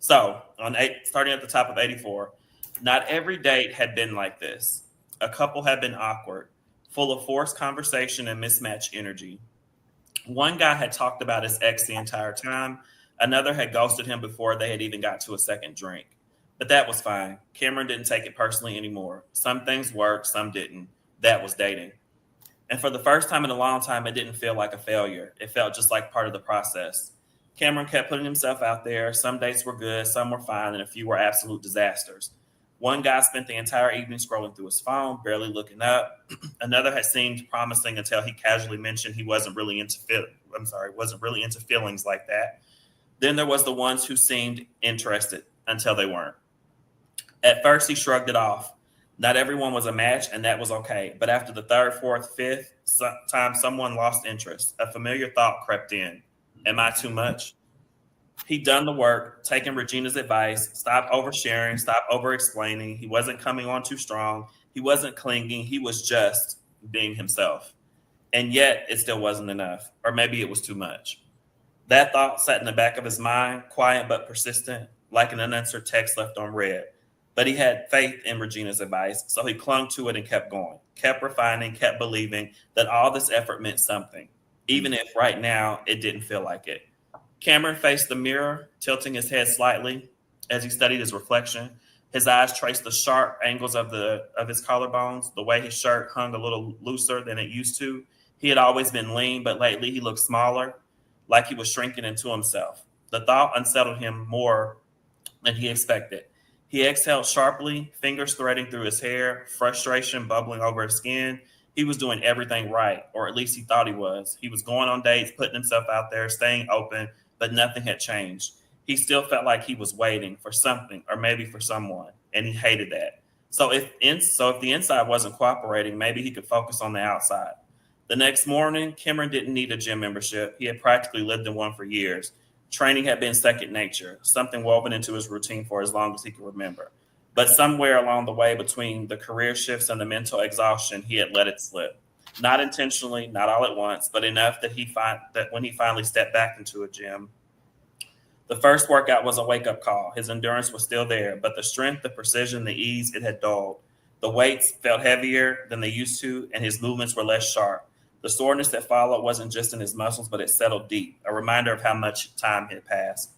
Starting at the top of 84, not every date had been like this. A couple had been awkward, full of forced conversation and mismatched energy. One guy had talked about his ex the entire time. Another had ghosted him before they had even got to a second drink. But that was fine. Cameron didn't take it personally anymore. Some things worked, some didn't. That was dating. And for the first time in a long time, it didn't feel like a failure. It felt just like part of the process. Cameron kept putting himself out there. Some dates were good, some were fine, and a few were absolute disasters. One guy spent the entire evening scrolling through his phone, barely looking up. Another had seemed promising until he casually mentioned he wasn't really into feelings like that. Then there was the ones who seemed interested until they weren't. At first, he shrugged it off. Not everyone was a match, and that was okay. But after the third, fourth, fifth time someone lost interest, a familiar thought crept in. Am I too much? He'd done the work, taken Regina's advice, stopped oversharing, stopped over-explaining. He wasn't coming on too strong. He wasn't clinging. He was just being himself. And yet, it still wasn't enough. Or maybe it was too much. That thought sat in the back of his mind, quiet but persistent, like an unanswered text left unread. But he had faith in Regina's advice, so he clung to it and kept going, kept refining, kept believing that all this effort meant something, even if right now it didn't feel like it. Cameron faced the mirror, tilting his head slightly as he studied his reflection. His eyes traced the sharp angles of his collarbones, the way his shirt hung a little looser than it used to. He had always been lean, but lately he looked smaller, like he was shrinking into himself. The thought unsettled him more than he expected. He exhaled sharply, fingers threading through his hair, frustration bubbling over his skin. He was doing everything right, or at least he thought he was. He was going on dates, putting himself out there, staying open, but nothing had changed. He still felt like he was waiting for something or maybe for someone, and he hated that. So if the inside wasn't cooperating, maybe he could focus on the outside. The next morning, Cameron didn't need a gym membership. He had practically lived in one for years. Training had been second nature, something woven into his routine for as long as he could remember. But somewhere along the way between the career shifts and the mental exhaustion, he had let it slip. Not intentionally, not all at once, but enough that when he finally stepped back into a gym, the first workout was a wake-up call. His endurance was still there, but the strength, the precision, the ease, it had dulled. The weights felt heavier than they used to, and his movements were less sharp. The soreness that followed wasn't just in his muscles, but it settled deep, a reminder of how much time had passed.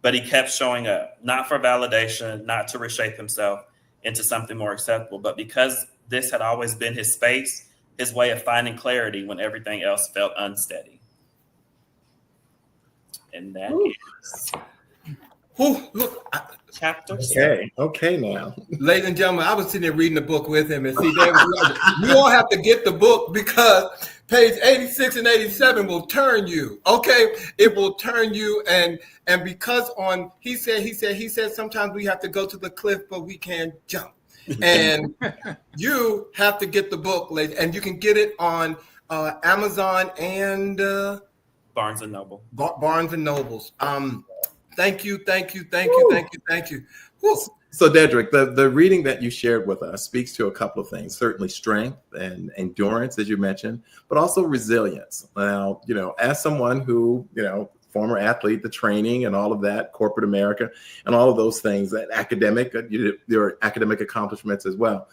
But he kept showing up, not for validation, not to reshape himself into something more acceptable, but because this had always been his space, his way of finding clarity when everything else felt unsteady. And that is chapter 7. Okay now. Ladies and gentlemen, I was sitting there reading the book with him, and see, you all have to get the book because page 86 and 87 will turn you. Okay, it will turn you, and because he said sometimes we have to go to the cliff, but we can't jump. And you have to get the book, ladies, and you can get it on Amazon and Barnes and Noble. Barnes and Nobles. Thank you. Woo. So Dedrick, the reading that you shared with us speaks to a couple of things, certainly strength and endurance, as you mentioned, but also resilience. Now, as someone who, former athlete, the training and all of that, corporate America, and all of those things, that academic, your academic accomplishments as well.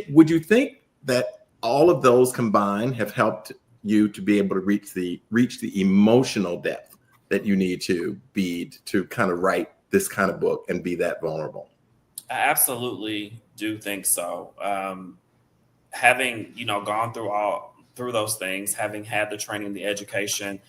Would you think that all of those combined have helped you to be able to reach the emotional depth that you need to be to kind of write this kind of book and be that vulnerable? I absolutely do think so. Having, gone through those things, having had the training, the education,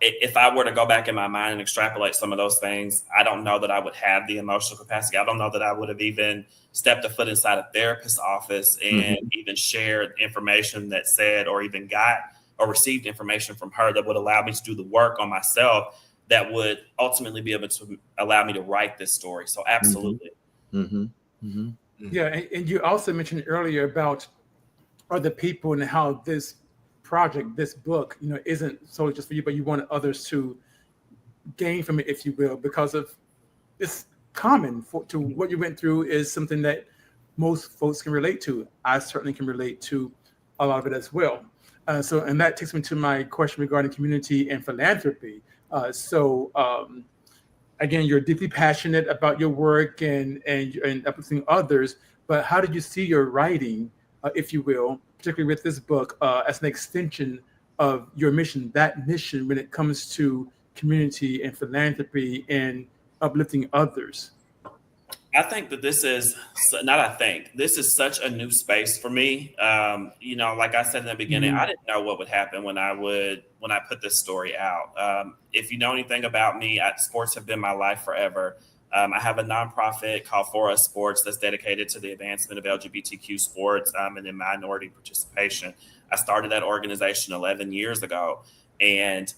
if I were to go back in my mind and extrapolate some of those things, I don't know that I would have the emotional capacity. I don't know that I would have even stepped a foot inside a therapist's office and even shared information that said, or even got or received information from her that would allow me to do the work on myself that would ultimately be able to allow me to write this story. So absolutely. Yeah. And you also mentioned earlier about other people and how this project, this book, isn't solely just for you, but you want others to gain from it, if you will, because of it's common to what you went through is something that most folks can relate to. I certainly can relate to a lot of it as well. And that takes me to my question regarding community and philanthropy. Again, you're deeply passionate about your work and uplifting others, but how did you see your writing, if you will, particularly with this book, as an extension of your mission, that mission when it comes to community and philanthropy and uplifting others? I think that this is such a new space for me. Like I said in the beginning, I didn't know what would happen when I put this story out. If you know anything about me, sports have been my life forever. I have a nonprofit called Fullest Sports that's dedicated to the advancement of LGBTQ sports and in minority participation. I started that organization 11 years ago, and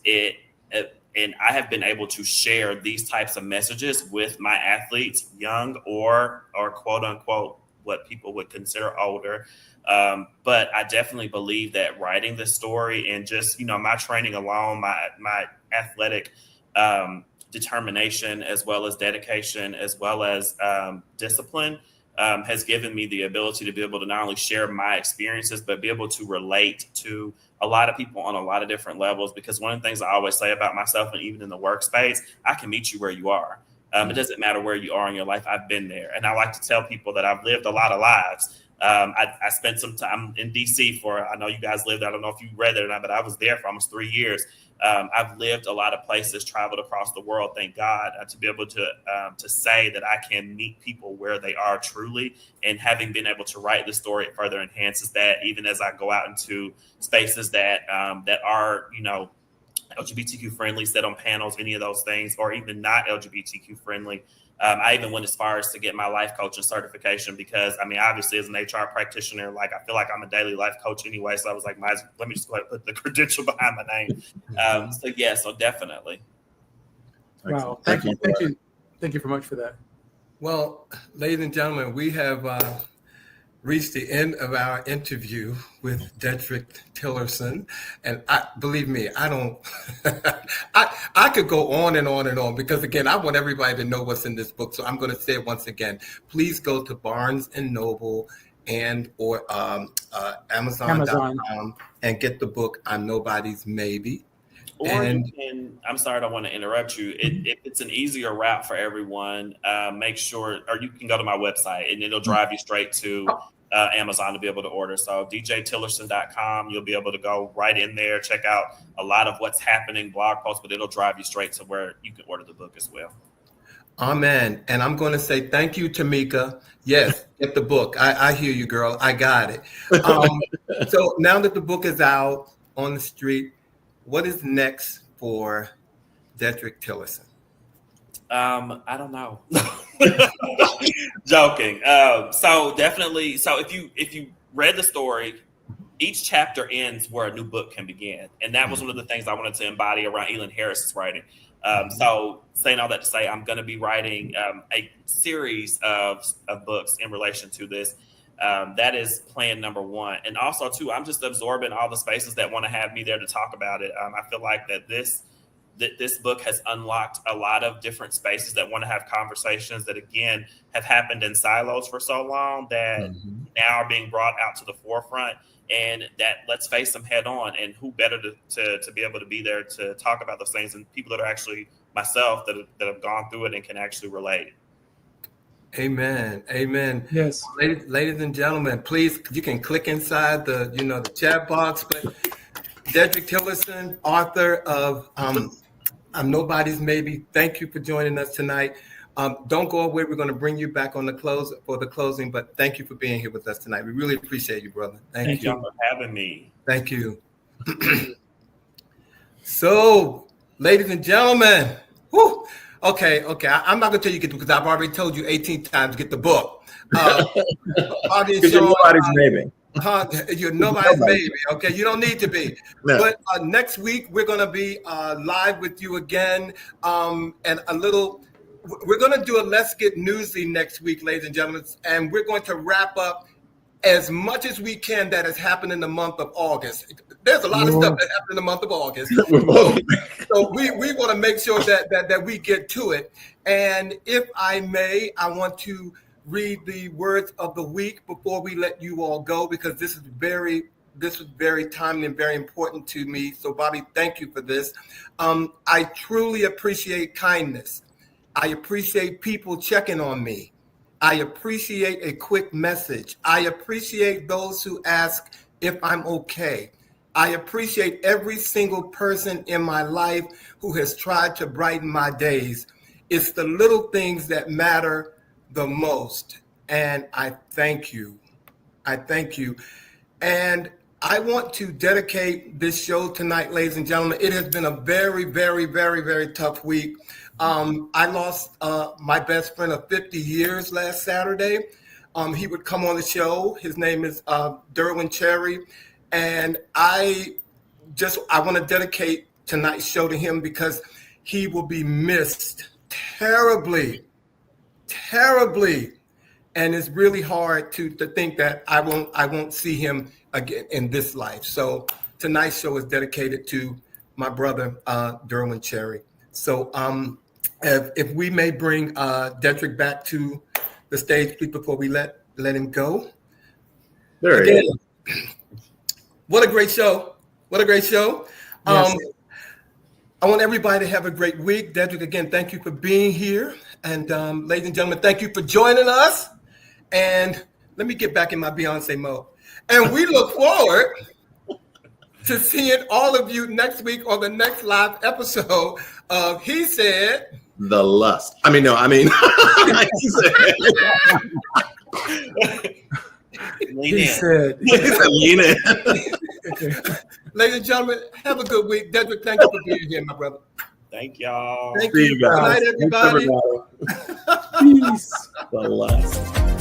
I have been able to share these types of messages with my athletes, young or quote unquote what people would consider older. But I definitely believe that writing this story and just, my training alone, my athletic determination, as well as dedication, as well as discipline, has given me the ability to be able to not only share my experiences, but be able to relate to a lot of people on a lot of different levels. Because one of the things I always say about myself, and even in the workspace, I can meet you where you are. It doesn't matter where you are in your life. I've been there. And I like to tell people that I've lived a lot of lives. I spent some time in DC I know you guys lived, I don't know if you read it or not, but I was there for almost 3 years. I've lived a lot of places, traveled across the world, thank God, to be able to say that I can meet people where they are truly. And having been able to write the story, it further enhances that, even as I go out into spaces that are, LGBTQ friendly, sit on panels, any of those things, or even not LGBTQ friendly. I even went as far as to get my life coaching certification because, obviously as an HR practitioner, I feel like I'm a daily life coach anyway. So I was like, let me just go ahead and put the credential behind my name. So definitely. Wow. Thank you. Thank you very much for that. Well, ladies and gentlemen, we have reached the end of our interview with Dedrick Tillerson. And believe me, I don't, I could go on and on and on because, again, I want everybody to know what's in this book. So I'm going to say it once again. Please go to Barnes & Noble or Amazon.com and get the book I'm Nobody's Maybe. Or you can, I'm sorry, I don't want to interrupt you. If it's an easier route for everyone, make sure, or you can go to my website and it'll drive you straight to Amazon to be able to order. So djtillerson.com, you'll be able to go right in there, check out a lot of what's happening, blog posts, but it'll drive you straight to where you can order the book as well. Amen. And I'm going to say thank you, Tamika. Yes, get the book. I hear you, girl. I got it. So now that the book is out on the street, what is next for Dedrick Tillerson? I don't know. Joking. So definitely. So if you read the story, each chapter ends where a new book can begin, and that was one of the things I wanted to embody around Elin Harris's writing. So saying all that to say, I'm going to be writing a series of books in relation to this. That is plan number one. And also, too, I'm just absorbing all the spaces that want to have me there to talk about it. I feel like that this book has unlocked a lot of different spaces that want to have conversations that, again, have happened in silos for so long that now are being brought out to the forefront. And that let's face them head on. And who better to be able to be there to talk about those things and people that are actually myself that have gone through it and can actually relate. Amen. Amen. Yes. Ladies and gentlemen, please, you can click inside the chat box. But Dedrick Tillerson, author of I'm Nobody's Maybe, thank you for joining us tonight. Don't go away. We're going to bring you back on the closing, but thank you for being here with us tonight. We really appreciate you, brother. Thank you for having me. Thank you. So, ladies and gentlemen, okay. I'm not going to tell you because I've already told you 18 times to get the book. Because you're nobody's maybe. You're nobody's maybe. Okay, you don't need to be. No. But next week we're going to be live with you again, and we're going to do a Let's Get Newsy next week, ladies and gentlemen, and we're going to wrap up as much as we can that has happened in the month of August. There's a lot of stuff that happened in the month of August. So we want to make sure that we get to it. And if I may, I want to read the words of the week before we let you all go, because this was very timely and very important to me. So Bobby, thank you for this. I truly appreciate kindness. I appreciate people checking on me. I appreciate a quick message. I appreciate those who ask if I'm okay. I appreciate every single person in my life who has tried to brighten my days. It's the little things that matter the most. And I thank you. And I want to dedicate this show tonight, ladies and gentlemen. It has been a very, very, very, very tough week. I lost my best friend of 50 years last Saturday. He would come on the show. His name is Derwin Cherry. And I want to dedicate tonight's show to him because he will be missed terribly, terribly. and it's really hard to think that I won't see him again in this life. So tonight's show is dedicated to my brother Derwin Cherry. So if we may bring Dedrick back to the stage, please, before we let him go. There he is. What a great show! What a great show! Yes. I want everybody to have a great week. Dedrick, again, thank you for being here. And ladies and gentlemen, thank you for joining us. And let me get back in my Beyonce mode. And we look forward to seeing all of you next week on the next live episode of He Said. The Lust. He said. Lean in. Ladies and gentlemen, have a good week. Dedrick, thank you for being here, my brother. Thank y'all. Thank See you. you guys. Good night, everybody. Peace. The Lust.